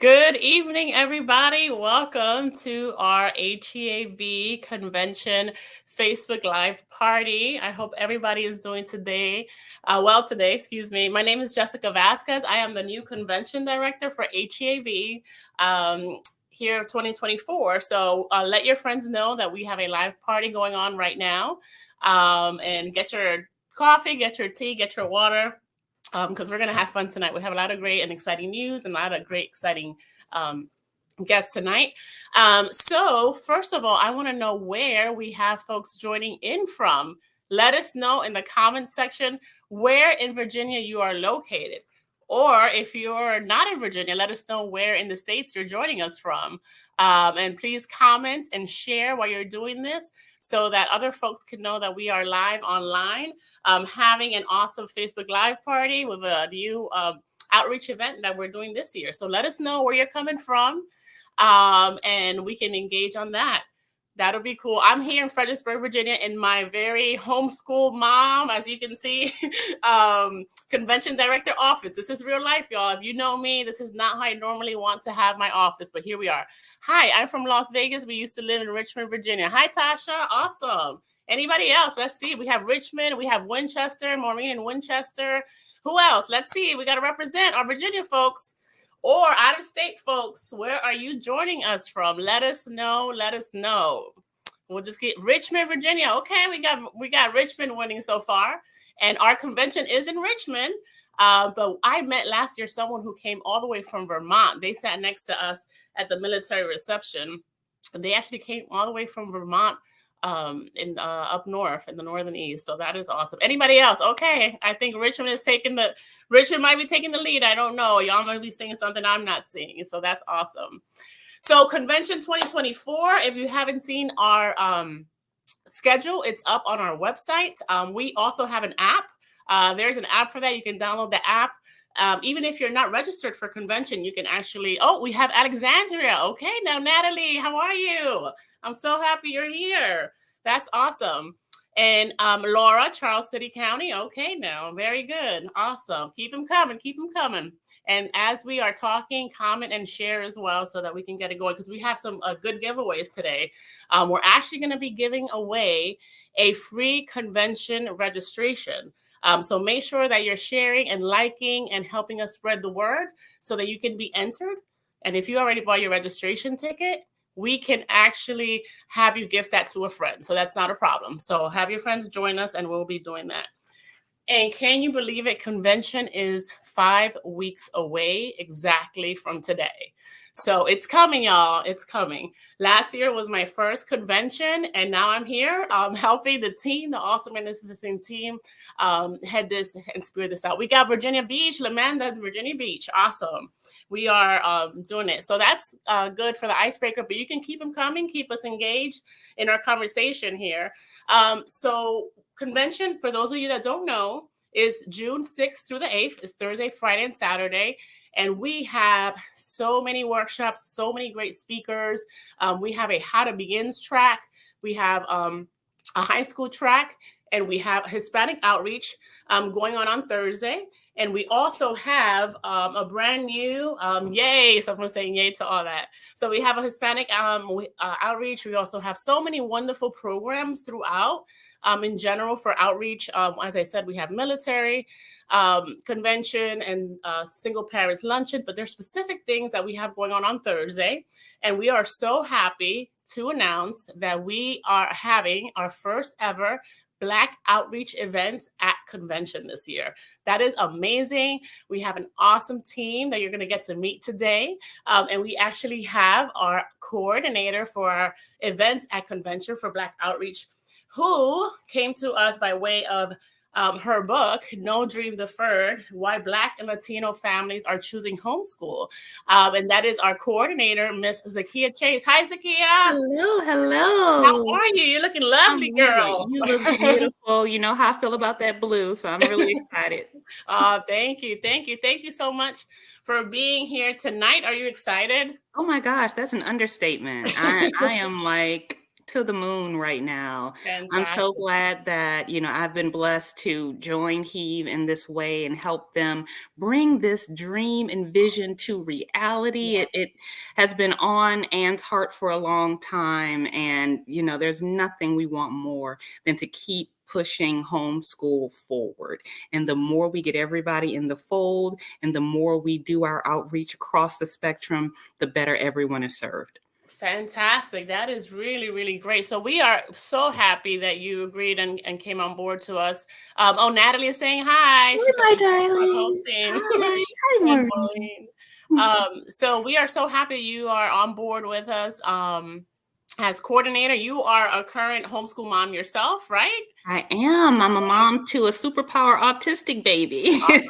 Good evening, everybody. Welcome to our HEAV convention Facebook Live party. I hope everybody is doing today. Excuse me. My name is Jessica Vasquez. I am the new convention director for HEAV here 2024. So let your friends know that we have a live party going on right now. And get your coffee, get your tea, get your water, because we're going to have fun tonight. We have a lot of great and exciting news and a lot of great, exciting guests tonight. So first of all, I want to know where we have folks joining in from. Let us know in the comments section where in Virginia you are located. Or if you're not in Virginia, let us know where in the States you're joining us from. And please comment and share while you're doing this so that other folks can know that we are live online, having an awesome Facebook Live party with a new outreach event that we're doing this year. So let us know where you're coming from, and we can engage on that. That'll be cool. I'm here in Fredericksburg, Virginia, in my very homeschool mom, as you can see, convention director office. This is real life, y'all. If you know me, this is not how I normally want to have my office, but here we are. Hi, I'm from Las Vegas. We used to live in Richmond, Virginia. Hi, Tasha. Awesome. Anybody else? Let's see. We have Richmond. We have Winchester, Maureen in Winchester. Who else? Let's see. We got to represent our Virginia folks. Or out of state folks, where are you joining us from? Let us know. Let us know. We'll just get Richmond, Virginia. Okay, we got Richmond winning so far, and our convention is in Richmond. But I met last year someone who came all the way from Vermont. They sat next to us at the military reception. They actually came all the way from Vermont, in up north in the northern east. So that is awesome. Anybody else? Okay, I think Richmond might be taking the lead. I don't know. Y'all might be seeing something I'm not seeing. So that's awesome. So convention 2024, if you haven't seen our schedule, it's up on our website. We also have an app. There's an app for that. You can download the app. Even if you're not registered for convention, you can actually, we have Alexandria. Okay, now Natalie, how are you? I'm so happy you're here. That's awesome. And Laura, Charles City County. Okay, now, very good. Awesome. Keep them coming. Keep them coming. And as we are talking, comment and share as well so that we can get it going, because we have some good giveaways today. We're actually going to be giving away a free convention registration. So make sure that you're sharing and liking and helping us spread the word so that you can be entered. And if you already bought your registration ticket, we can actually have you gift that to a friend. So that's not a problem. So have your friends join us and we'll be doing that. And can you believe it? Convention is 5 weeks away exactly from today. So it's coming, y'all. It's coming. Last year was my first convention, and now I'm here helping the team, the Awesome and Magnificent team, head this and spear this out. We got Virginia Beach, Lamanda, Virginia Beach. Awesome. We are doing it. So that's good for the icebreaker, but you can keep them coming, keep us engaged in our conversation here. So convention, for those of you that don't know, is June 6th through the 8th. It's Thursday, Friday, and Saturday. And we have so many workshops, so many great speakers. We have a How to Begins track. We have a high school track, and we have Hispanic outreach going on Thursday. And we also have a brand new, yay, someone's saying yay to all that. So we have a Hispanic outreach. We also have so many wonderful programs throughout in general for outreach. As I said, we have military convention and single parents luncheon, but there's specific things that we have going on Thursday. And we are so happy to announce that we are having our first ever Black outreach events at convention this year. That is amazing. We have an awesome team that you're going to get to meet today. And we actually have our coordinator for our events at convention for Black outreach, who came to us by way of her book, No Dream Deferred, Why Black and Latino Families Are Choosing Homeschool. And that is our coordinator, Miss Zakia Chase. Hi, Zakia. Hello. How are you? You're looking lovely, girl. You look beautiful. You know how I feel about that blue, so I'm really excited. Thank you. Thank you. Thank you so much for being here tonight. Are you excited? Oh my gosh, that's an understatement. I am like to the moon right now. I'm so Fantastic. glad that, I've been blessed to join Heave in this way and help them bring this dream and vision to reality. Yes. It has been on Anne's heart for a long time. And, there's nothing we want more than to keep pushing homeschool forward. And the more we get everybody in the fold and the more we do our outreach across the spectrum, the better everyone is served. Fantastic. That is really, really great. So we are so happy that you agreed and came on board to us. Natalie is saying hi. She's Hi, my darling. hosting. Hi. Hi, And Maureen. Maureen. So we are so happy you are on board with us. As coordinator, you are a current homeschool mom yourself, right? I am. I'm a mom to a superpower autistic baby. All right,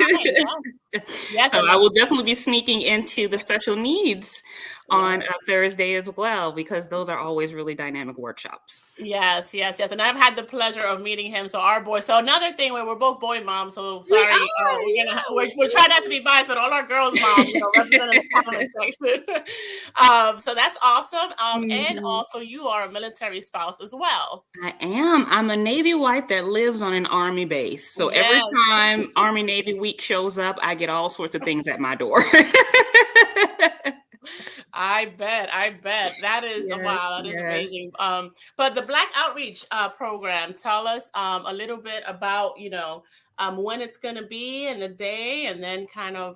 yes. So I will definitely be sneaking into the special needs on Thursday as well, because those are always really dynamic workshops. Yes. And I've had the pleasure of meeting him. So our boy. So another thing where we're both boy moms. So sorry, we're trying not to be biased, but all our girls moms, represented in the comment section. So that's awesome. And also you are a military spouse as well. I am. I'm a Navy wife that lives on an Army base. So every time Army Navy week shows up, I get all sorts of things at my door. I bet. That is wow. That is amazing. But the Black Outreach program, tell us a little bit about, when it's going to be and the day, and then kind of,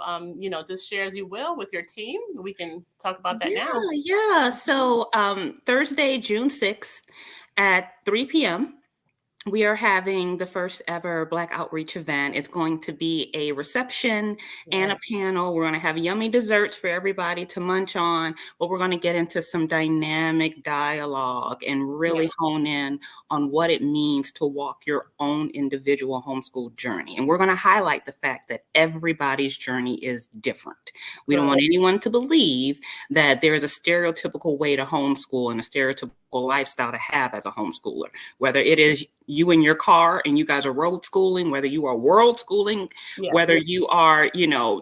just share as you will with your team. We can talk about that now. Yeah. So Thursday, June 6th at 3 p.m., we are having the first ever Black Outreach event. It's going to be a reception and a panel. We're going to have yummy desserts for everybody to munch on, but we're going to get into some dynamic dialogue and really hone in on what it means to walk your own individual homeschool journey. And we're going to highlight the fact that everybody's journey is different. We don't want anyone to believe that there is a stereotypical way to homeschool and a stereotypical lifestyle to have as a homeschooler, whether it is you in your car and you guys are road schooling, whether you are world schooling, whether you are,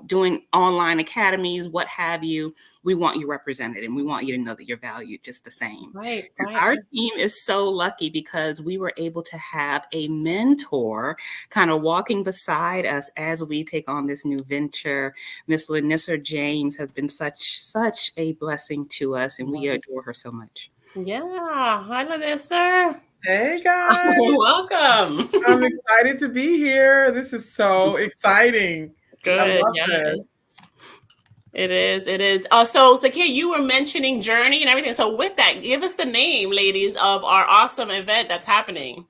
doing online academies, what have you. We want you represented and we want you to know that you're valued just the same. Right. Our team is so lucky because we were able to have a mentor kind of walking beside us as we take on this new venture. Miss Lanissa James has been such a blessing to us, and we adore her so much. Yeah. Hi, Lanissa. Hey, guys. Welcome. I'm excited to be here. This is so exciting. Good. I love this. It is. So Zakia, you were mentioning Journey and everything. So with that, give us the name, ladies, of our awesome event that's happening.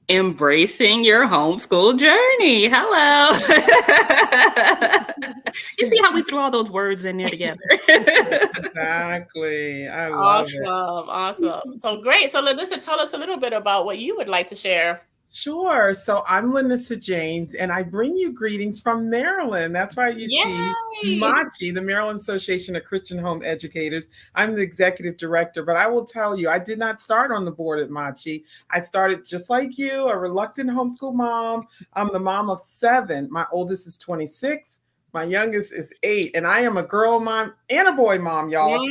Embracing your homeschool journey. Hello. You see how we threw all those words in there together? Exactly. I love it. Awesome. So great. So Lanissa, tell us a little bit about what you would like to share. Sure. So I'm Lanissa James, and I bring you greetings from Maryland. That's why you see MACHE, the Maryland Association of Christian Home Educators. I'm the executive director, but I will tell you, I did not start on the board at MACHE. I started just like you, a reluctant homeschool mom. I'm the mom of 7. My oldest is 26. My youngest is 8, and I am a girl mom and a boy mom, y'all.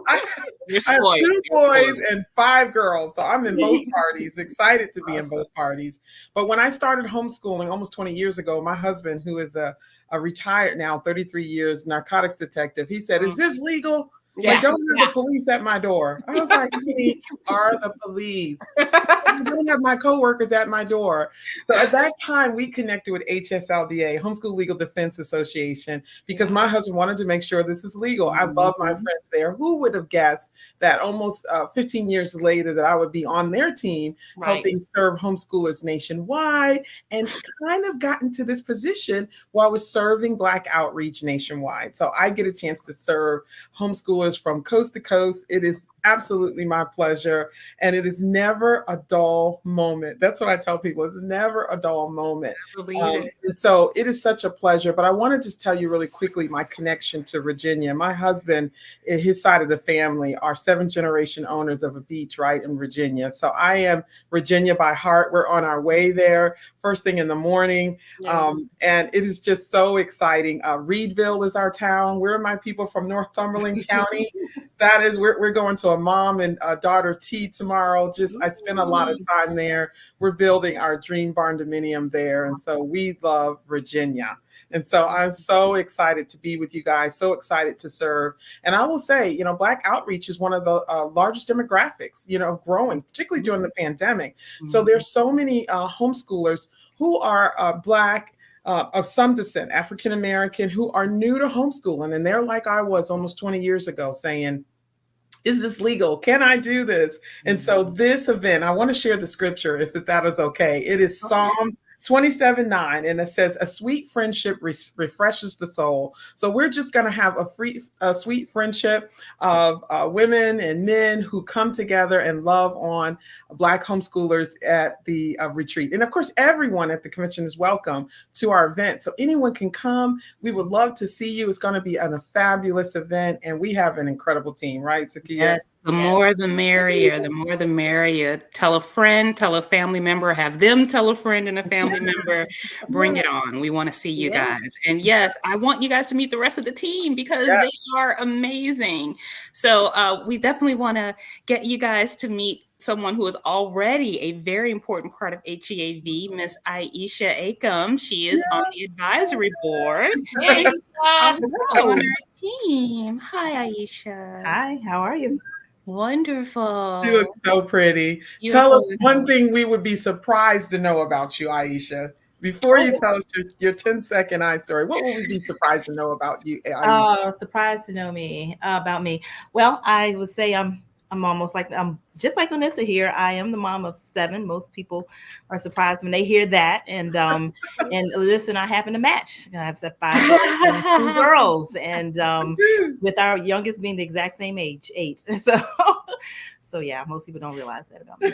I have 2 boys and 5 girls, so I'm in both parties, excited to be in both parties. But when I started homeschooling almost 20 years ago, my husband, who is a retired now, 33 years, narcotics detective, he said, "Is this legal? Like, don't have the police at my door." I was like, "We are the police. I don't have my coworkers at my door." So at that time, we connected with HSLDA, Homeschool Legal Defense Association, because my husband wanted to make sure this is legal. I love my friends there. Who would have guessed that almost 15 years later that I would be on their team helping serve homeschoolers nationwide, and kind of gotten to this position while I was serving Black Outreach nationwide. So I get a chance to serve homeschoolers from coast to coast. It is absolutely my pleasure. And it is never a dull moment. That's what I tell people. It's never a dull moment. And so it is such a pleasure. But I want to just tell you really quickly my connection to Virginia. My husband, his side of the family, are 7th-generation owners of a beach right in Virginia. So I am Virginia by heart. We're on our way there first thing in the morning. And it is just so exciting. Reedville is our town. Where are my people from Northumberland County? That is, we're going to a mom and a daughter tea tomorrow. I spent a lot of time there. We're building our dream barn dominium there. And so we love Virginia. And so I'm so excited to be with you guys, so excited to serve. And I will say, Black outreach is one of the largest demographics, of growing, particularly during the pandemic. So there's so many homeschoolers who are Black, of some descent, African-American, who are new to homeschooling. And they're like I was almost 20 years ago saying, is this legal? Can I do this? And so this event, I want to share the scripture if that is okay. It is Psalm 27:9, and it says, a sweet friendship refreshes the soul. So we're just going to have a sweet friendship of women and men who come together and love on Black homeschoolers at the retreat. And of course, everyone at the convention is welcome to our event. So anyone can come. We would love to see you. It's going to be a fabulous event, and we have an incredible team, right, Zakia? Yes. The more the merrier, the more the merrier. Tell a friend, tell a family member, have them tell a friend and a family member. Bring it on. We want to see you guys. And yes, I want you guys to meet the rest of the team because they are amazing. So we definitely want to get you guys to meet someone who is already a very important part of HEAV, Miss Aisha Acom. She is on the advisory board. On our team. Hi, Aisha. Hi, how are you? Wonderful. You look so pretty. Tell us one thing we would be surprised to know about you, Aisha. Before you tell us your 10-second eye story, what would we be surprised to know about you, Aisha? Oh, surprised to know about me. Well, I would say I'm almost like I'm just like Vanessa here. I am the mom of 7. Most people are surprised when they hear that. And and listen, I happen to match. I have 5 and 2 girls, and with our youngest being the exact same age, 8. So yeah, most people don't realize that about me.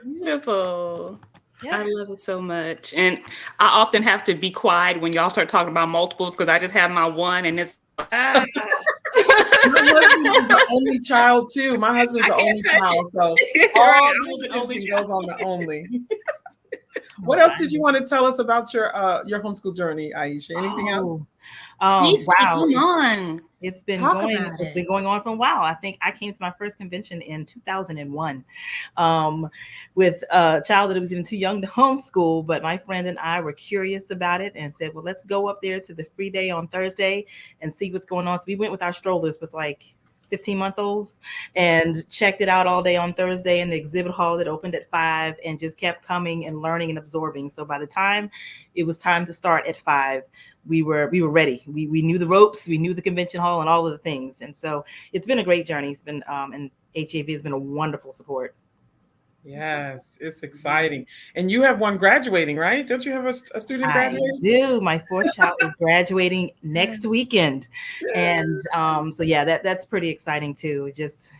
Beautiful. Yeah. I love it so much. And I often have to be quiet when y'all start talking about multiples because I just have my one and it's my husband's the only child too. My husband's the only child, so all the attention goes on the only. What else did you want to tell us about your homeschool journey, Aisha? Anything else? Wow! Come on. It's been going on for a while. I think I came to my first convention in 2001 with a child that was even too young to homeschool. But my friend and I were curious about it and said, well, let's go up there to the free day on Thursday and see what's going on. So we went with our strollers with like 15-month-olds and checked it out all day on Thursday in the exhibit hall that opened at 5 and just kept coming and learning and absorbing. So by the time it was time to start at 5, we were ready. We knew the ropes, we knew the convention hall and all of the things. And so it's been a great journey. It's been and HEAV has been a wonderful support. Yes, it's exciting. And you have one graduating, right? Don't you have a student graduation? I do. My 4th child is graduating next weekend. And so, yeah, that's pretty exciting, too. Just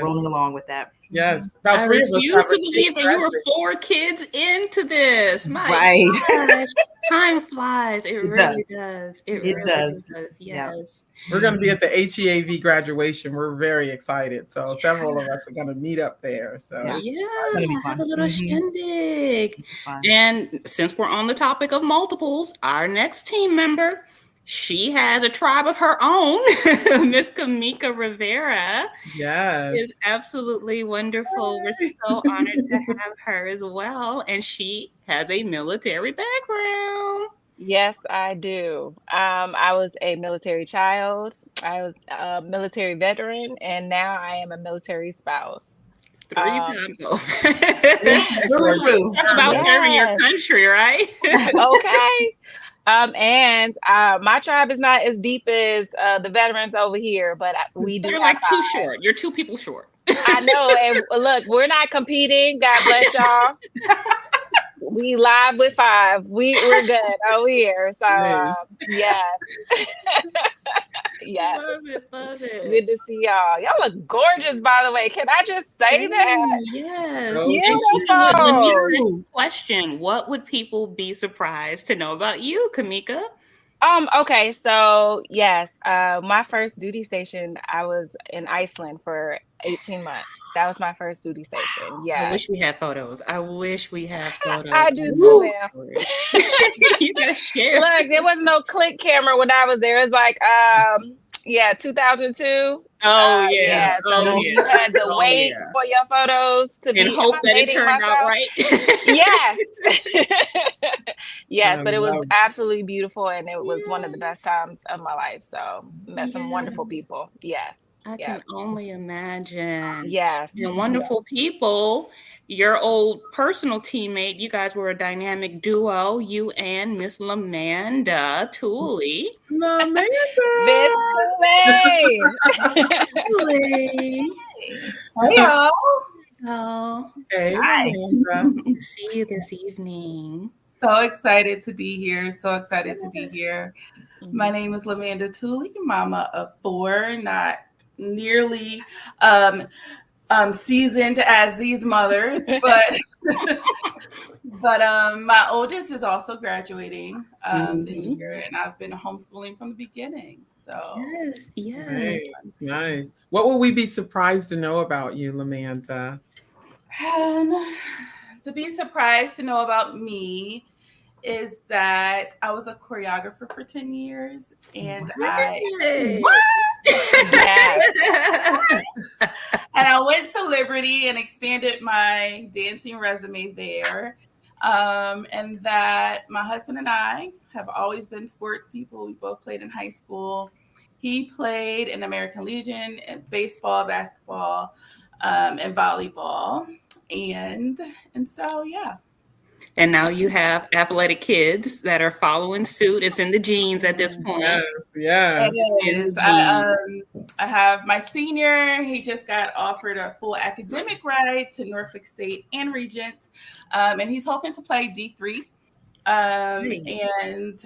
rolling along with that. Yes. About 3 of us. I refuse to believe that you were 4 kids into this. My gosh. Time flies. It really does. It does. Yes. Yeah. We're going to be at the HEAV graduation. We're very excited. So several of us are going to meet up there. So have a little shindig. And since we're on the topic of multiples, our next team member, she has a tribe of her own. Miss Kamika Rivera. Yes. Is absolutely wonderful. We're so honored to have her as well. And she has a military background. Yes, I do. I was a military child. I was a military veteran, and now I am a military spouse. 3 times over. Talk about serving your country, right? Okay. And my tribe is not as deep as the veterans over here, but we do. You're like too short. You're 2 people short. I know. And look, we're not competing. God bless y'all. We live with 5. We're good over here. So yeah. Yes. Love it. Good to see y'all. Y'all look gorgeous, by the way. Can I just say that? Yes. Beautiful. Question: what would people be surprised to know about you, Kamika? Okay, so yes, my first duty station, I was in Iceland for 18 months. That was my first duty station. Yeah. I wish we had photos. I do too, ma'am. You gotta share. Look, there was no click camera when I was there. It was like 2002. Oh yeah. Yeah, so Oh, you had to Oh, wait yeah. for your photos to And be hope that it dating turned out myself. right. Yes. Yes, I but it was love absolutely beautiful, and it was one of the best Yes. times of my life. So met some wonderful Yes. people. Yes. I Yeah. can only imagine. Yes. And wonderful people. Your old personal teammate, you guys were a dynamic duo, you and Miss Lamanda Tooley. Lamanda. Miss Tulane. Tooley. Hey, y'all. Oh, Hey, Hi. Lamanda. good to see you this evening. So excited to be here. So excited to be here. My name is Lamanda Tooley, mama of 4, not nearly seasoned as these mothers, but my oldest is also graduating this year, and I've been homeschooling from the beginning. So Yes. Nice. What will we be surprised to know about you, Lamanda? to be surprised to know about me is that I was a choreographer for 10 years, and Really? I went to Liberty and expanded my dancing resume there. And that my husband and I have always been sports people. We both played in high school. He played in American Legion, in baseball, basketball, and volleyball. And so, yeah. And now you have athletic kids that are following suit. It's in the genes at this point. Yes. It is. I have my senior. He just got offered a full academic ride to Norfolk State and Regent, and he's hoping to play D3. And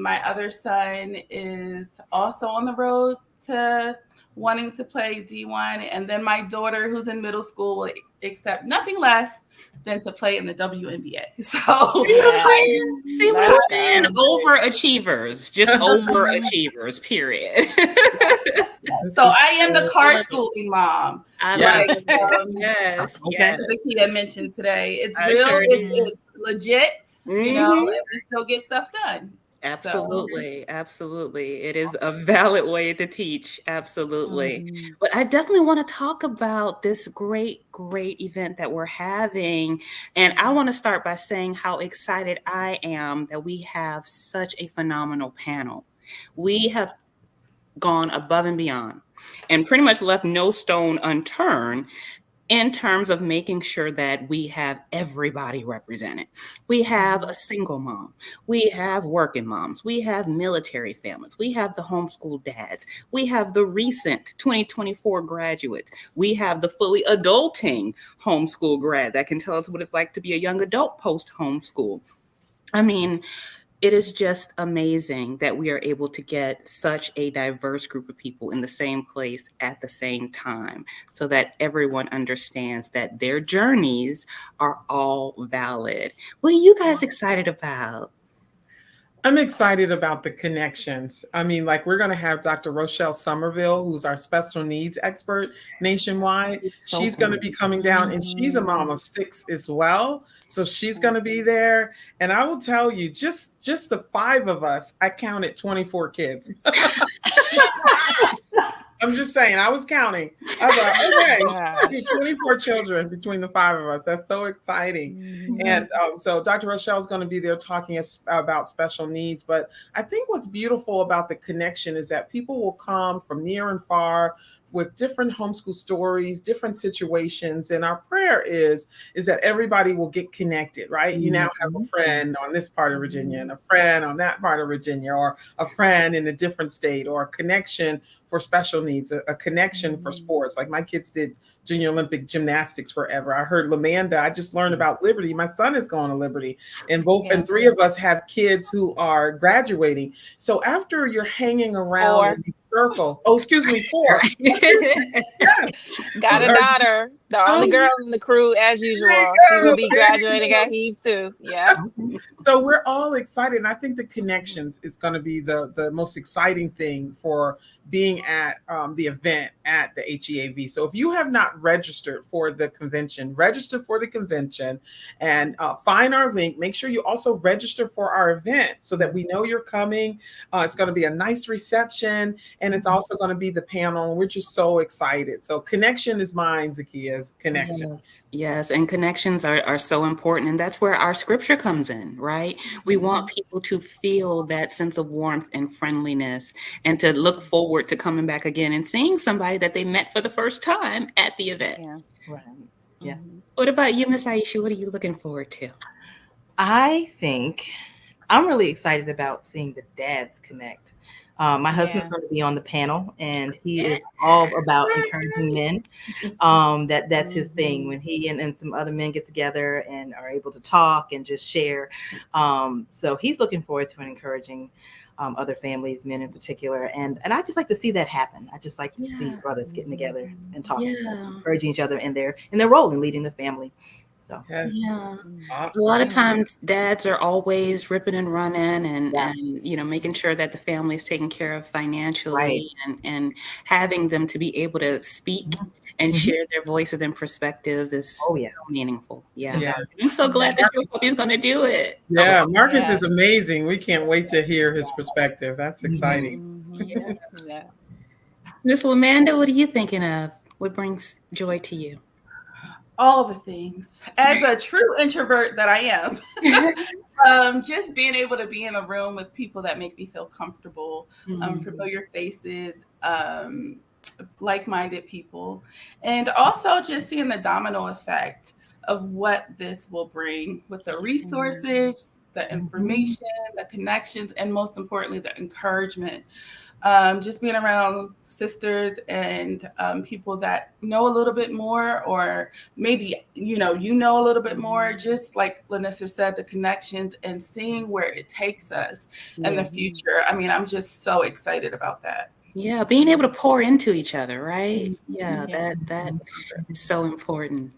my other son is also on the road to wanting to play D1. And then my daughter, who's in middle school, will accept nothing less than to play in the WNBA. So see what I'm saying? Overachievers, just overachievers, period. So I am the car schooling mom. Yes. As Zakia mentioned today, it's real, it's legit, you know, and we still get stuff done. Absolutely. Absolutely. It is a valid way to teach. Absolutely. But I definitely want to talk about this great event that we're having. And I want to start by saying how excited I am that we have such a phenomenal panel. We have gone above and beyond and pretty much left no stone unturned in terms of making sure that we have everybody represented. We have a single mom. We have working moms. We have military families. We have the homeschool dads. We have the recent 2024 graduates. We have the fully adulting homeschool grad that can tell us what it's like to be a young adult post-homeschool. I mean, it is just amazing that we are able to get such a diverse group of people in the same place at the same time so that everyone understands that their journeys are all valid. What are you guys excited about? I'm excited about the connections. I mean, like we're going to have Dr. Rochelle Somerville, who's our special needs expert nationwide. She's going to be coming down, and she's a mom of 6 as well. So she's going to be there. And I will tell you, just the 5 of us, I counted 24 kids. I'm just saying, I was counting. I was like, okay, 24 children between the 5 of us. That's so exciting. And so Dr. Rochelle is going to be there talking about special needs. But I think what's beautiful about the connection is that people will come from near and far with different homeschool stories, different situations. And our prayer is that everybody will get connected, right? You now have a friend on this part of Virginia and a friend on that part of Virginia, or a friend in a different state, or a connection for special needs, a connection for sports. Like my kids did Junior Olympic gymnastics forever. I heard Lamanda, I just learned about Liberty. My son is going to Liberty, and and 3 of us have kids who are graduating. So after you're hanging around in these circle. Oh, excuse me, 4. Got a daughter, the only girl in the crew as usual. She will be graduating at Heaves too. Yeah. So we're all excited. And I think the connections is going to be the most exciting thing for being at the event at the HEAV. So if you have not not registered for the convention, register for the convention and find our link. Make sure you also register for our event so that we know you're coming. It's going to be a nice reception, and it's also going to be the panel. We're just so excited. So connection is mine, Zakia's connection. Yes. And connections are so important. And that's where our scripture comes in, right? We want people to feel that sense of warmth and friendliness and to look forward to coming back again and seeing somebody that they met for the first time at the event. Yeah. Right. Yeah. What about you, Miss Aisha? What are you looking forward to? I think I'm really excited about seeing the dads connect. My husband's going to be on the panel, and he is all about encouraging men. That's his thing. When he and some other men get together and are able to talk and just share. So he's looking forward to encouraging other families, men in particular. And I just like to see that happen. I just like to see brothers getting together and talking, encouraging each other in their role in leading the family. So Awesome. A lot of times dads are always ripping and running and making sure that the family is taken care of financially, and having them to be able to speak and share their voices and perspectives is so meaningful. I'm so glad that your puppy's going to do it. Marcus is amazing. We can't wait to hear his perspective. That's exciting. Miss Lamanda, what are you thinking of? What brings joy to you? All the things. As a true introvert that I am, just being able to be in a room with people that make me feel comfortable, familiar faces, like-minded people, and also just seeing the domino effect of what this will bring with the resources, the information, the connections, and most importantly, the encouragement. Just being around sisters and people that know a little bit more, or maybe, you know a little bit more, just like Lanissa said, the connections and seeing where it takes us in the future. I mean, I'm just so excited about that. Yeah, being able to pour into each other, right? That is so important.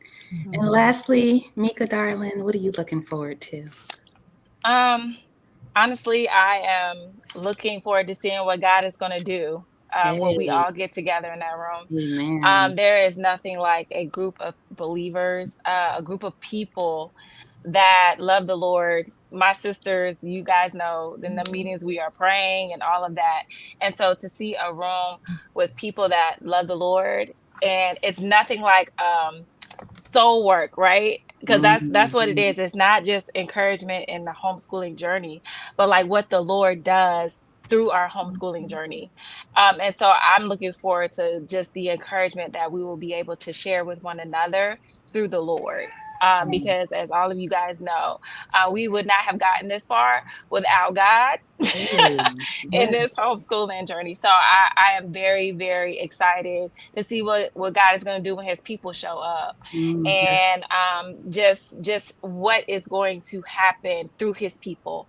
And lastly, Mika, darling, what are you looking forward to? Honestly, I am looking forward to seeing what God is going to do when we all get together in that room. There is nothing like a group of believers, a group of people that love the Lord. My sisters, you guys know, in the meetings we are praying and all of that. And so to see a room with people that love the Lord, and it's nothing like soul work, right? Because that's what it is. It's not just encouragement in the homeschooling journey, but like what the Lord does through our homeschooling journey. And so I'm looking forward to just the encouragement that we will be able to share with one another through the Lord. Because as all of you guys know, we would not have gotten this far without God in this homeschooling journey. So I am very, very excited to see what God is going to do when his people show up, and just what is going to happen through his people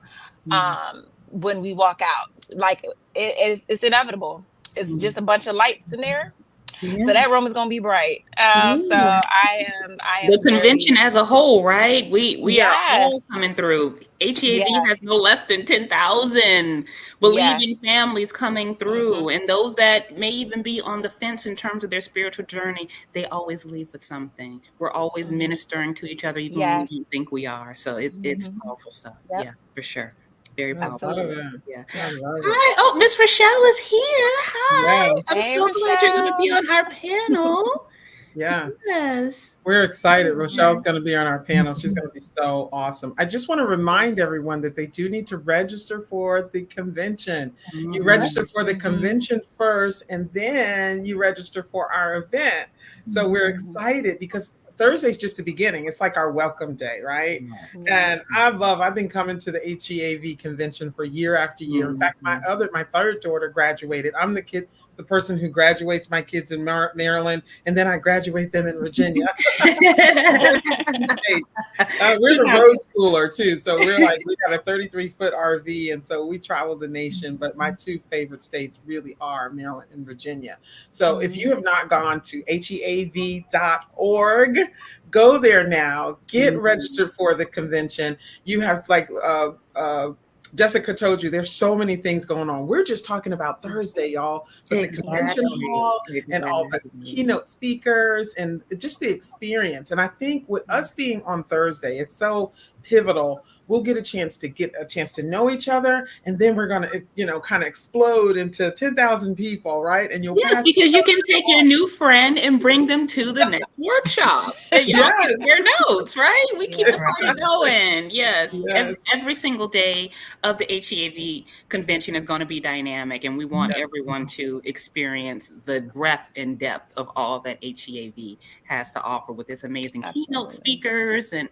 when we walk out. Like it's inevitable. It's just a bunch of lights in there. So that room is going to be bright. So I am the convention as a whole, right? We are all coming through. HEAV has no less than 10,000 believing families coming through. And those that may even be on the fence in terms of their spiritual journey, they always leave with something. We're always ministering to each other, even when we don't think we are. So it's powerful stuff. Yeah, for sure. Very powerful. Hi. Oh, Miss Rochelle is here. Hi. I'm so glad you're going to be on our panel. Yes. We're excited. Rochelle's going to be on our panel. She's going to be so awesome. I just want to remind everyone that they do need to register for the convention. You register for the convention first, and then you register for our event. So we're excited because Thursday's just the beginning. It's like our welcome day, right? And I've been coming to the HEAV convention for year after year. In fact, my third daughter graduated. I'm the person who graduates my kids in Maryland, and then I graduate them in Virginia. We're the road schooler too. So we got a 33-foot RV, and so we travel the nation, but my two favorite states really are Maryland and Virginia. So if you have not gone to HEAV.org, go there now, get registered for the convention. You have Jessica told you there's so many things going on. We're just talking about Thursday, y'all, but the convention hall and all the keynote speakers and just the experience. And I think with us being on Thursday, it's so pivotal. We'll get a chance to know each other, and then we're gonna, kind of explode into 10,000 people, right? And yes, because you can take your new friend and bring them to the next workshop. And y'all can share notes, right? We keep the party going. Yes. Every single day of the HEAV convention is going to be dynamic, and we want everyone to experience the breadth and depth of all that HEAV has to offer with its amazing keynote speakers and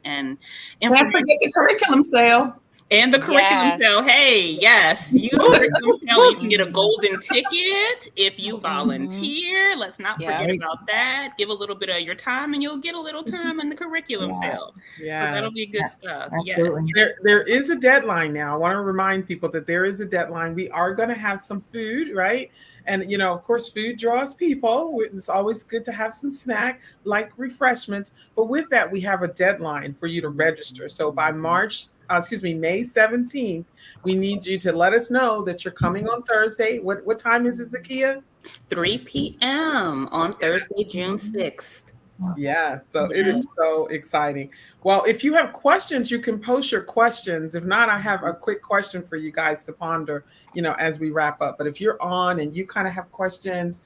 don't forget the curriculum sale. And the curriculum sale. Hey, yes. Use the curriculum sale. You can get a golden ticket if you volunteer. Let's not forget about that. Give a little bit of your time and you'll get a little time in the curriculum sale. Yeah. So that'll be good stuff. Absolutely. Yes. There is a deadline now. I want to remind people that there is a deadline. We are going to have some food, right? And, of course, food draws people. It's always good to have some snack like refreshments. But with that, we have a deadline for you to register. So by May 17th, we need you to let us know that you're coming on Thursday. What time is it, Zakia? 3 p.m. on Thursday, June 6th. Yeah, so it is so exciting. Well, if you have questions, you can post your questions. If not, I have a quick question for you guys to ponder, as we wrap up. But if you're on and you kind of have questions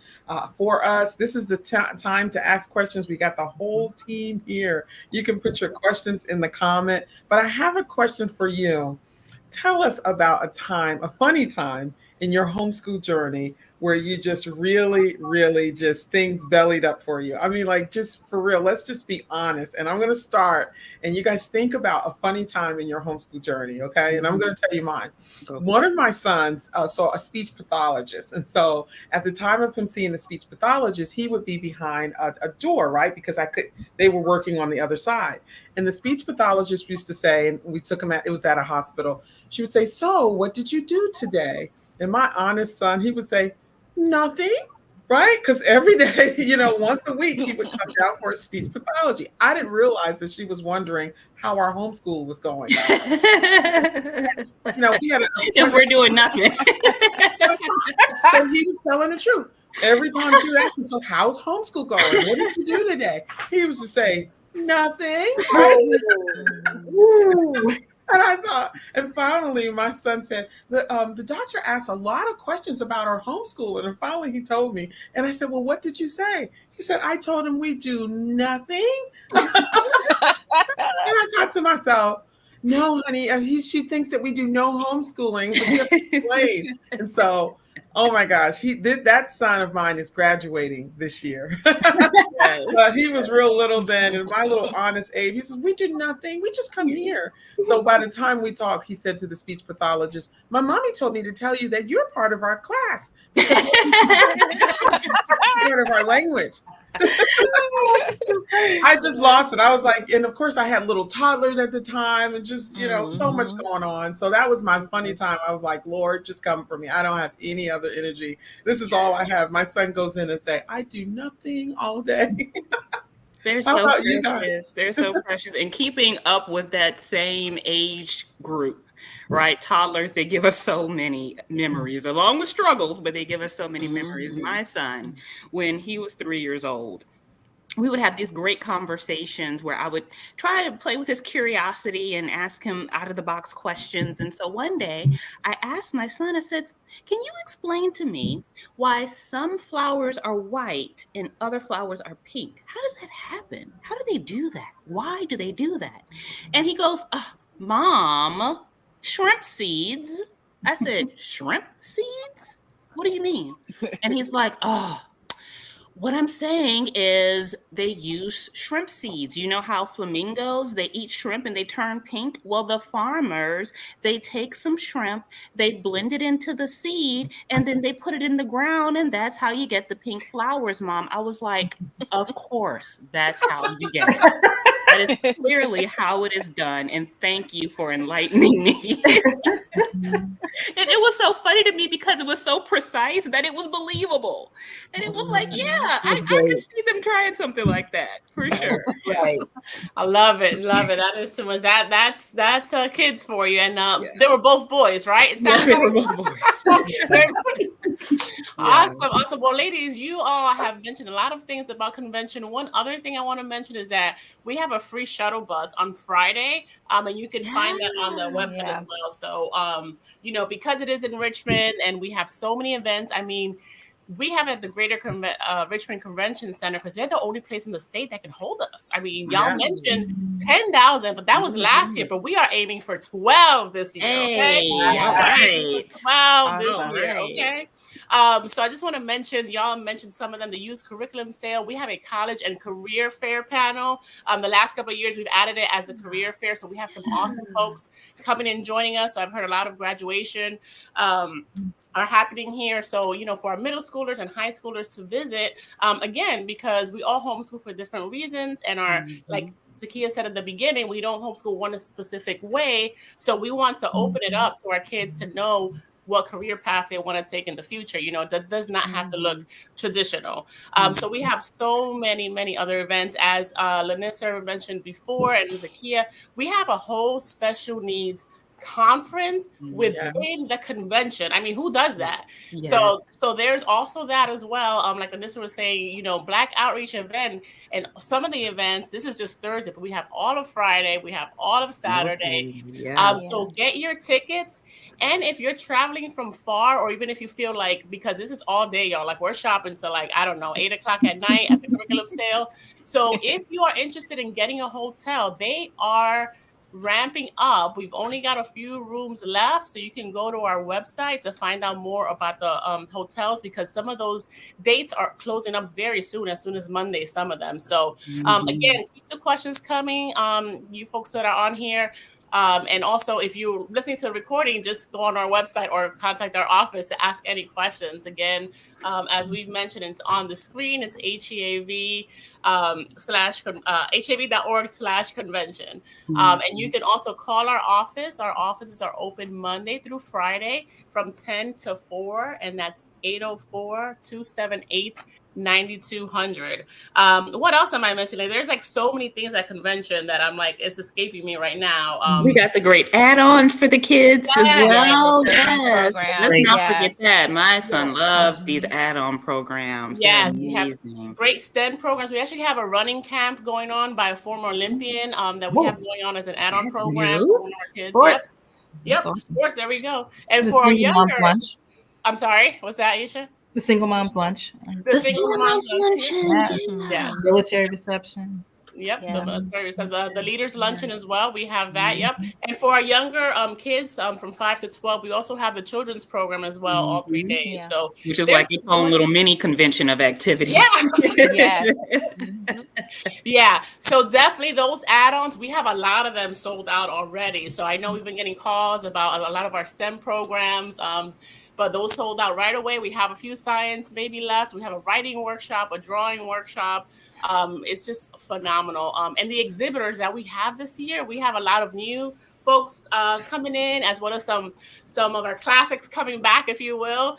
for us, this is the time to ask questions. We got the whole team here. You can put your questions in the comment. But I have a question for you. Tell us about a funny time in your homeschool journey where you just really, really just things bellied up for you. I mean, like, just for real, let's just be honest. And I'm going to start, and you guys think about a funny time in your homeschool journey, okay? And I'm going to tell you mine. One of my sons saw a speech pathologist. And so at the time of him seeing the speech pathologist, he would be behind a door, right? Because they were working on the other side. And the speech pathologist used to say, and we took him it was at a hospital. She would say, "So what did you do today?" And my honest son, he would say, "Nothing," right? Because every day, once a week, he would come down for a speech pathology. I didn't realize that she was wondering how our homeschool was going. We had if we're doing nothing. So he was telling the truth. Every time she would ask him, "So how's homeschool going? What did you do today?" He was to say, "Nothing." And I thought, and finally my son said, the doctor asked a lot of questions about our homeschooling. And finally he told me, and I said, "Well, what did you say?" He said, "I told him we do nothing." And I thought to myself, "No, honey, she thinks that we do no homeschooling." And so, oh my gosh, that son of mine is graduating this year. But he was real little then, and my little honest Abe, he says, "We do nothing. We just come here." So by the time we talked, he said to the speech pathologist, "My mommy told me to tell you that you're part of our class. Part of our language." I just lost it. I was like, and of course I had little toddlers at the time and just, so much going on. So that was my funny time. I was like, "Lord, just come for me. I don't have any other energy. This is all I have." My son goes in and say, "I do nothing all day." They're so precious. They're so precious. And keeping up with that same age group, right? Toddlers, they give us so many memories, along with struggles, but they give us so many memories. My son, when he was 3 years old, we would have these great conversations where I would try to play with his curiosity and ask him out of the box questions. And so one day I asked my son, I said, "Can you explain to me why some flowers are white and other flowers are pink? How does that happen? How do they do that? Why do they do that?" And he goes, "Mom, shrimp seeds." I said, "Shrimp seeds? What do you mean?" And he's like, "What I'm saying is they use shrimp seeds. You know how flamingos, they eat shrimp and they turn pink? Well, the farmers, they take some shrimp, they blend it into the seed, and then they put it in the ground, and that's how you get the pink flowers, Mom." I was like, "Of course, that's how you get it." That is clearly how it is done. And thank you for enlightening me. And it was so funny to me because it was so precise that it was believable. And it was like, yeah, I could see them trying something like that for sure. Right. I love it. That is too much. That's kids for you. And they were both boys, right? It sounds they were both boys. Awesome. Well, ladies, you all have mentioned a lot of things about convention. One other thing I want to mention is that we have a free shuttle bus on Friday, and you can find that on the website as well. So, because it is in Richmond and we have so many events, I mean, we have at the Greater Richmond Convention Center because they're the only place in the state that can hold us. I mean, y'all mentioned 10,000, but that was last year. But we are aiming for 12 this year. Okay, all right. 12 this year. Okay. So I just want to mention, y'all mentioned some of them, the youth curriculum sale. We have a college and career fair panel. The last couple of years, we've added it as a career fair. So we have some awesome folks coming in, joining us. So I've heard a lot of graduation are happening here. So, for our middle schoolers and high schoolers to visit, again, because we all homeschool for different reasons and are like Zakia said at the beginning, we don't homeschool one specific way. So we want to open it up to our kids to know what career path they want to take in the future. That does not have to look traditional. So we have so many other events. As Lanissa mentioned before, and Zakia, we have a whole special needs conference within the convention. I mean, who does that? Yes. So there's also that as well. Like Anissa was saying, Black Outreach event, and some of the events, this is just Thursday, but we have all of Friday, we have all of Saturday. So get your tickets. And if you're traveling from far, or even if you feel like, because this is all day, y'all, like we're shopping till 8:00 at night at the curriculum sale. So if you are interested in getting a hotel, they are ramping up. We've only got a few rooms left, so you can go to our website to find out more about the hotels, because some of those dates are closing up very soon, as soon as Monday, some of them. So again, keep the questions coming, you folks that are on here. And also, if you're listening to the recording, just go on our website or contact our office to ask any questions. Again, as we've mentioned, it's on the screen. It's HEAV.org/convention. And you can also call our office. Our offices are open Monday through Friday from 10 to 4, and that's 804-278-9200. What else am I missing? There's so many things at convention that I'm it's escaping me right now. We got the great add-ons for the kids as well. Yes. Let's not forget that. My son loves these add-on programs. Yes, we have great STEM programs. We actually have a running camp going on by a former Olympian that we have going on as an add-on program for our kids. Sports. Yep. Awesome. Sports. There we go. And for our younger, lunch. I'm sorry. What's that, Aisha? The single mom's lunch. The single mom's luncheon. Yeah. Military reception. Yep. The leaders luncheon as well. We have that. Yep. And for our younger kids from 5 to 12, we also have the children's program as well, all 3 days. So which is like its own little mini convention of activities. Yeah. So definitely those add-ons, we have a lot of them sold out already. So I know we've been getting calls about a lot of our STEM programs. But those sold out right away. We have a few science maybe left. We have a writing workshop, a drawing workshop. It's just phenomenal. And the exhibitors that we have this year, we have a lot of new folks coming in, as well as some of our classics coming back, if you will.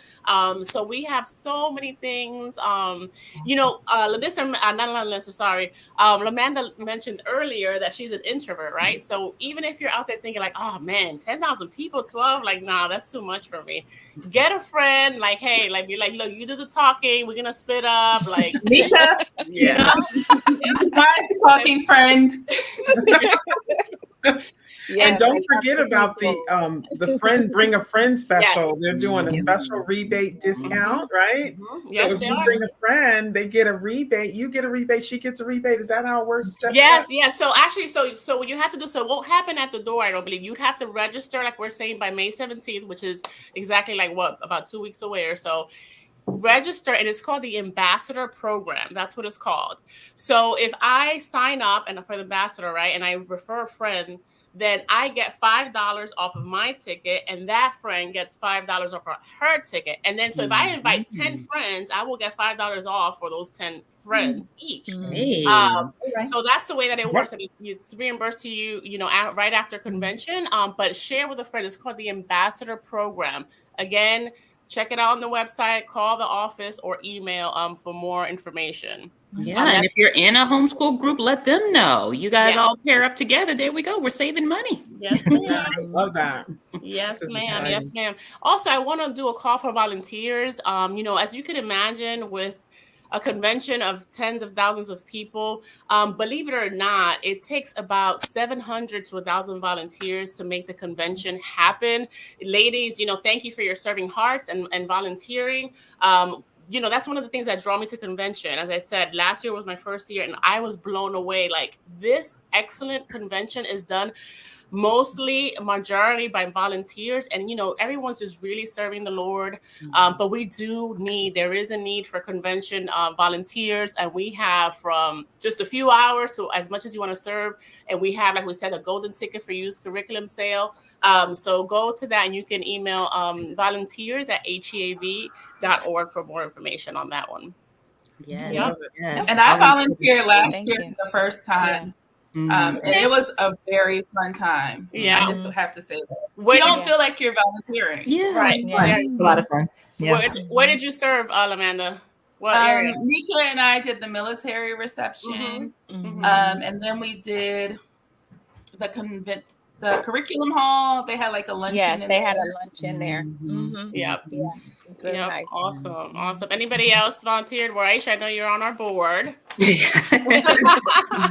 So we have so many things. Lamanda mentioned earlier that she's an introvert, right? So even if you're out there thinking oh man, 10,000 people, 12, nah, that's too much for me. Get a friend, hey, be like, look, you do the talking, we're gonna split up, Mika, my talking friend. And don't forget about the friend bring a friend special. They're doing a special rebate discount, right? Yes, so if you bring a friend, they get a rebate. You get a rebate. She gets a rebate. Is that how it works, Jessica? Yes. So actually, so what you have to do, so it won't happen at the door, I don't believe. You'd have to register, like we're saying, by May 17th, which is exactly about 2 weeks away or so. Register, and it's called the Ambassador Program. That's what it's called. So if I sign up and for the ambassador, right, and I refer a friend, then I get $5 off of my ticket, and that friend gets $5 off of her ticket. And then, so if I invite 10 friends, I will get $5 off for those 10 friends each. Hey. So that's the way that it works. It's reimbursed to you, right after convention. But share with a friend. It's called the Ambassador Program. Again, check it out on the website, call the office, or email for more information. Yeah, and if you're in a homeschool group, let them know. You guys all pair up together. There we go. We're saving money. Yes, ma'am. I love that. Yes, ma'am. Yes, ma'am. Also, I want to do a call for volunteers. As you can imagine, with a convention of tens of thousands of people, believe it or not, it takes about 700 to 1,000 volunteers to make the convention happen. Ladies, thank you for your serving hearts and volunteering. That's one of the things that draw me to convention. As I said, last year was my first year, and I was blown away. Like, this excellent convention is done mostly, majority by volunteers, and everyone's just really serving the Lord. But there is a need for convention volunteers, and we have from just a few hours to as much as you want to serve. And we have, like we said, a golden ticket for youth curriculum sale. So go to that, and you can email volunteers@heav.org for more information on that one. Yes. And I volunteered last year for the first time. And it was a very fun time. I just have to say that. You don't feel like you're volunteering. Right. A lot of fun. Where did you serve, Amanda? What area? Nika and I did the military reception. And then we did the curriculum hall. They had like a luncheon. Yes, they had a lunch in there. Yep. Yeah. It's really nice. Awesome. Anybody else volunteered? Aisha, I know you're on our board.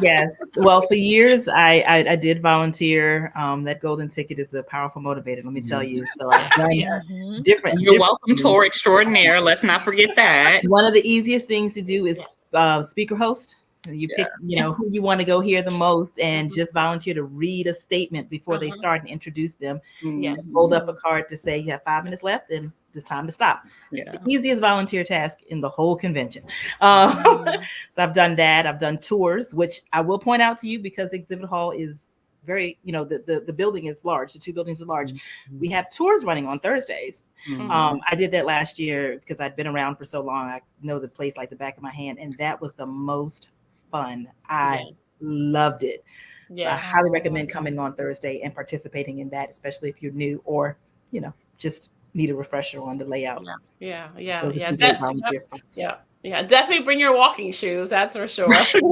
Yes. Well, for years I did volunteer. That golden ticket is a powerful motivator, let me tell you. So I've done different. You're welcome, tour extraordinaire. Let's not forget that. One of the easiest things to do is speaker host. You pick, who you want to go hear the most, and just volunteer to read a statement before they start and introduce them. Yes. Hold up a card to say you have 5 minutes left and it's time to stop. The easiest volunteer task in the whole convention. So I've done that. I've done tours, which I will point out to you because Exhibit Hall is very, the building is large. The 2 buildings are large. We have tours running on Thursdays. I did that last year because I'd been around for so long. I know the place like the back of my hand, and that was the most fun. I loved it. So I highly recommend coming on Thursday and participating in that, especially if you're new or, just need a refresher on the layout. Those are 2 great volunteer spots. Definitely bring your walking shoes. That's for sure. Don't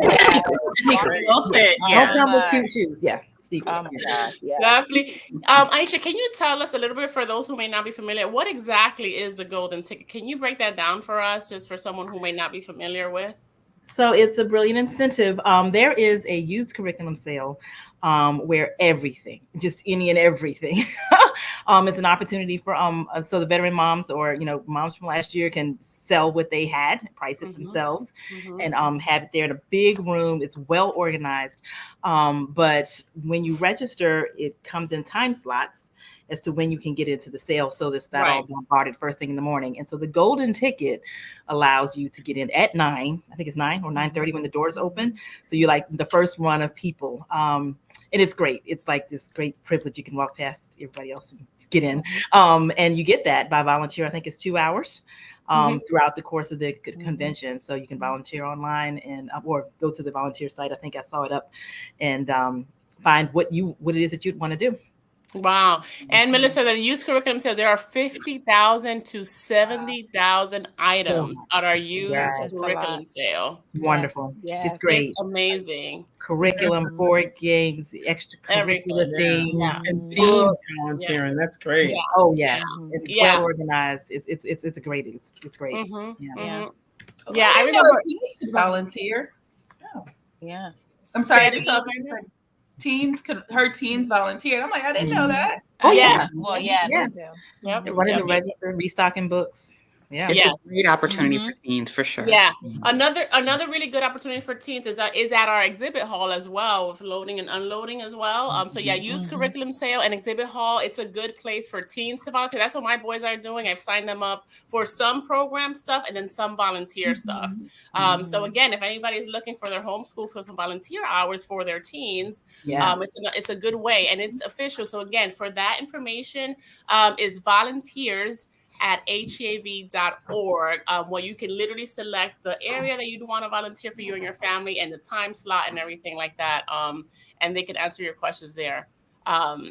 come with cute shoes. Sneakers. Oh my gosh. Yeah. Definitely. Aisha, can you tell us a little bit, for those who may not be familiar, what exactly is the golden ticket? Can you break that down for us, just for someone who may not be familiar with? So it's a brilliant incentive. There is a used curriculum sale where everything, just any and everything, it's an opportunity for so the veteran moms or moms from last year can sell what they had, price it themselves, and have it there in a big room. It's well organized, but when you register, it comes in time slots as to when you can get into the sale, so that's not all bombarded first thing in the morning. And so the golden ticket allows you to get in at 9, I think it's 9 or 9:30 when the doors open. So you're like the first run of people. And it's great. It's like this great privilege. You can walk past everybody else and get in. And you get that by volunteer. I think it's 2 hours throughout the course of the convention. So you can volunteer online and or go to the volunteer site. I think I saw it up, and find what it is that you'd want to do. Wow. And Melissa, the youth curriculum says there are 50,000 to 70,000 items at our youth curriculum sale. Wonderful. It's great. It's amazing. Curriculum, board games, extracurricular things. And teens volunteering. That's great. Oh yes. It's well organized. It's great. It's great. I remember teens could volunteer. Yeah. I'm sorry, I just saw her teens volunteered. I'm like, I didn't know that. Oh yes. Well, they do. They're running the register, restocking books. Yeah. It's a great opportunity for teens, for sure. Yeah. Another really good opportunity for teens is at our exhibit hall as well, with loading and unloading as well. So yeah, youth curriculum sale and exhibit hall. It's a good place for teens to volunteer. That's what my boys are doing. I've signed them up for some program stuff and then some volunteer stuff. So again, if anybody is looking for their homeschool for some volunteer hours for their teens, it's a good way, and it's official. So again, for that information, is volunteers at heav.org, where you can literally select the area that you'd want to volunteer for you and your family and the time slot and everything like that. And they can answer your questions there.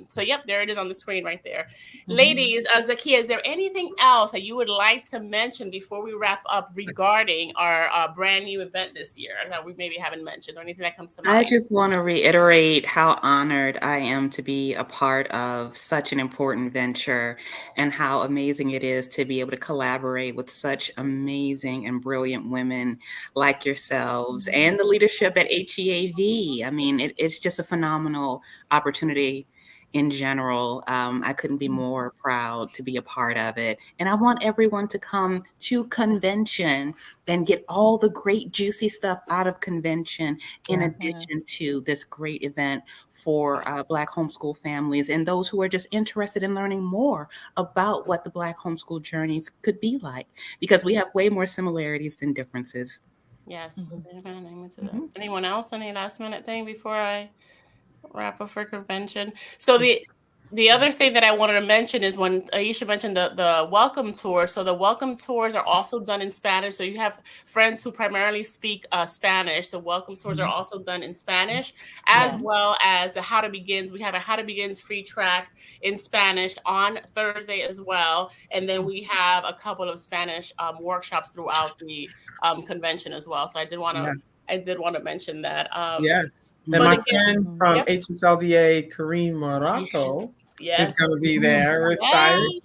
So yep, there it is on the screen right there. Ladies, Zakia, is there anything else that you would like to mention before we wrap up regarding our brand new event this year that we maybe haven't mentioned, or anything that comes to mind? I just want to reiterate how honored I am to be a part of such an important venture, and how amazing it is to be able to collaborate with such amazing and brilliant women like yourselves and the leadership at HEAV. I mean, it's just a phenomenal opportunity in general. I couldn't be more proud to be a part of it. And I want everyone to come to convention and get all the great juicy stuff out of convention, in addition to this great event for Black homeschool families and those who are just interested in learning more about what the Black homeschool journeys could be like, because we have way more similarities than differences. Yes. Anyone else? Any last minute thing before I wrap up for convention? So the other thing that I wanted to mention is when Aisha mentioned the welcome tour. So the welcome tours are also done in Spanish. So you have friends who primarily speak Spanish. The welcome tours are also done in Spanish, as well as the How to Begins. We have a How to Begins free track in Spanish on Thursday as well. And then we have a couple of Spanish workshops throughout the convention as well. So I did want to mention that. Yes. And my friend from HSLDA, Kareem Morato, is going to be there. We're excited.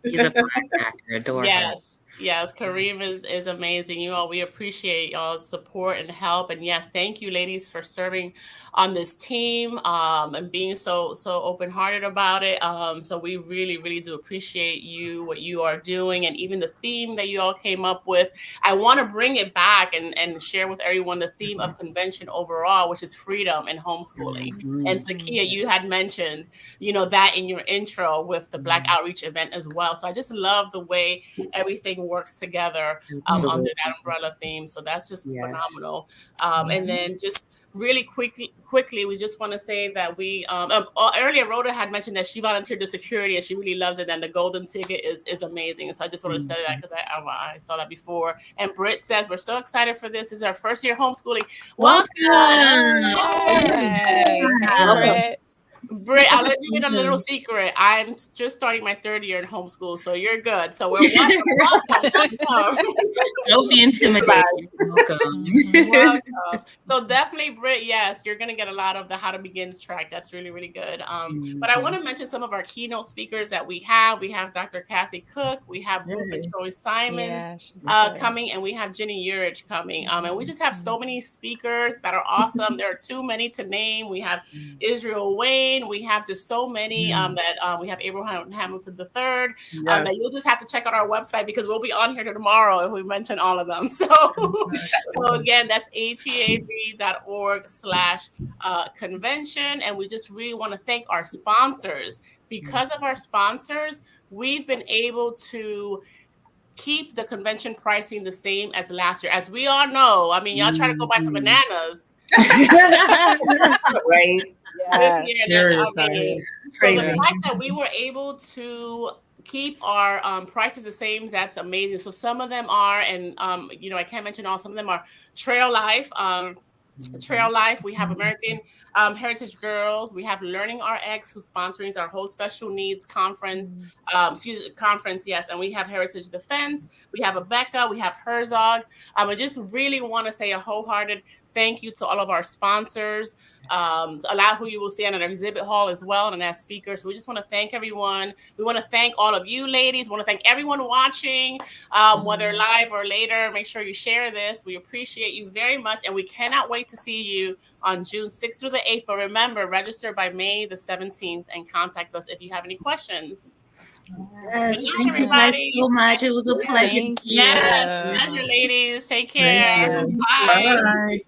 He's a firecracker. Adore him. Yes, Kareem is amazing. We appreciate y'all's support and help. And yes, thank you, ladies, for serving on this team and being so open-hearted about it. So we really, really do appreciate what you are doing, and even the theme that you all came up with. I want to bring it back and share with everyone the theme of convention overall, which is freedom and homeschooling. And Zakia, you had mentioned, that in your intro with the Black Outreach event as well. So I just love the way everything works together under that umbrella theme. So that's just phenomenal. And then just really quickly, we just want to say that we earlier Rhoda had mentioned that she volunteered to security and she really loves it, and the golden ticket is amazing. So I just wanted to say that because I saw that before. And Britt says, we're so excited for this. This is our first year homeschooling. Welcome. Britt, I'll let you in a little secret. I'm just starting my third year in homeschool, so you're good. So we're welcome. Don't be intimidated. Welcome. So definitely, Britt, yes, you're going to get a lot of the How to Begins track. That's really, really good. But I want to mention some of our keynote speakers that we have. We have Dr. Kathy Cook. We have Rufa Joy Simons coming, and we have Jenny Urich coming. And we just have so many speakers that are awesome. There are too many to name. We have Israel Wayne. We have just so many that we have Abraham Hamilton III that you'll just have to check out our website, because we'll be on here tomorrow if we mention all of them. So again, that's heav.org/convention. And we just really want to thank our sponsors. Because of our sponsors, we've been able to keep the convention pricing the same as last year. As we all know, I mean, y'all try to go buy some bananas. Right. This year, so the fact that we were able to keep our prices the same, that's amazing. So some of them are, and I can't mention all. Some of them are Trail Life. We have American Heritage Girls. We have Learning RX, who's sponsoring our whole special needs conference. Yes. And we have Heritage Defense. We have Abeka. We have Herzog. I just really want to say a wholehearted thank you to all of our sponsors, a lot who you will see on an exhibit hall as well and as speakers. So we just want to thank everyone. We want to thank all of you ladies. We want to thank everyone watching, whether live or later. Make sure you share this. We appreciate you very much. And we cannot wait to see you on June 6th through the 8th. But remember, register by May the 17th and contact us if you have any questions. Yes, Good night, thank you guys everybody. so much. It was a pleasure. Thank you. Yes, pleasure, ladies. Take care. Thank you. Bye. Bye.